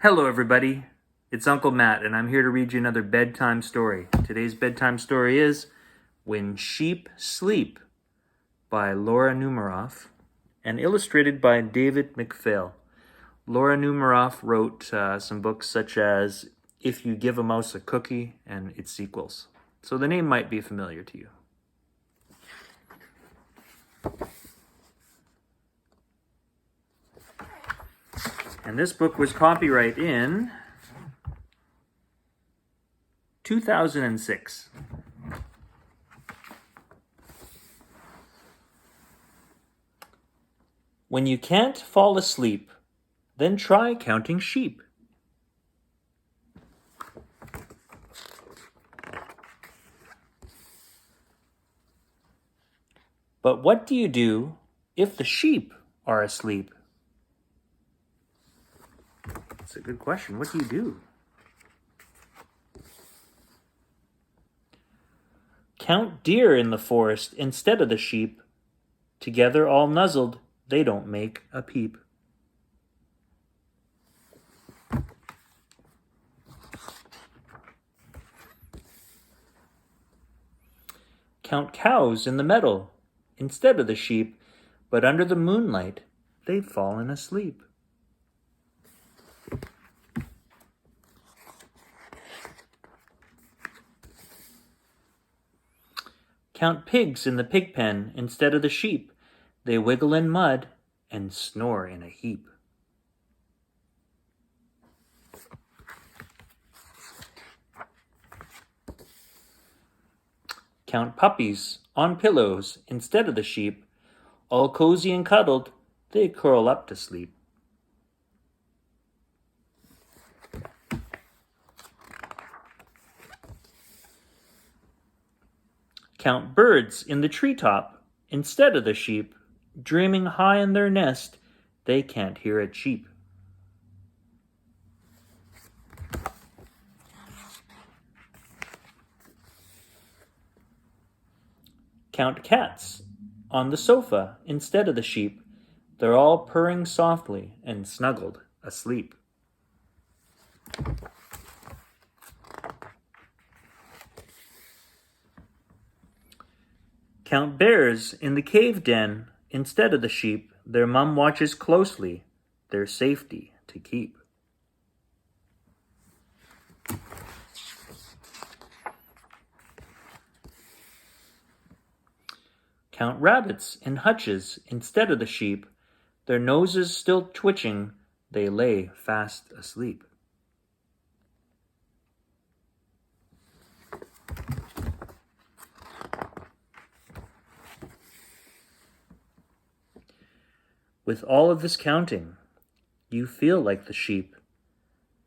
Hello everybody, it's Uncle Matt and I'm here to read you another bedtime story. Today's bedtime story is When Sheep Sleep by Laura Numeroff and illustrated by David McPhail. Laura Numeroff wrote some books such as If You Give a Mouse a Cookie and its sequels. So the name might be familiar to you. And this book was copyright in 2006. When you can't fall asleep, then try counting sheep. But what do you do if the sheep are asleep? That's a good question. What do you do? Count deer in the forest instead of the sheep. Together all nuzzled, they don't make a peep. Count cows in the meadow instead of the sheep, but under the moonlight they've fallen asleep. Count pigs in the pig pen instead of the sheep. They wiggle in mud and snore in a heap. Count puppies on pillows instead of the sheep. All cozy and cuddled, they curl up to sleep. Count birds in the treetop instead of the sheep. Dreaming high in their nest, they can't hear a cheep. Count cats on the sofa instead of the sheep. They're all purring softly and snuggled asleep. Count bears in the cave den instead of the sheep. Their mum watches closely, their safety to keep. Count rabbits in hutches instead of the sheep. Their noses still twitching, they lay fast asleep. With all of this counting, you feel like the sheep.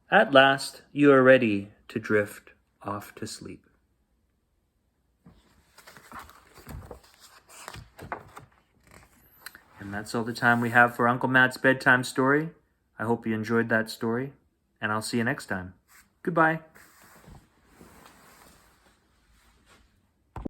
At last, you are ready to drift off to sleep. And that's all the time we have for Uncle Matt's bedtime story. I hope you enjoyed that story, and I'll see you next time. Goodbye.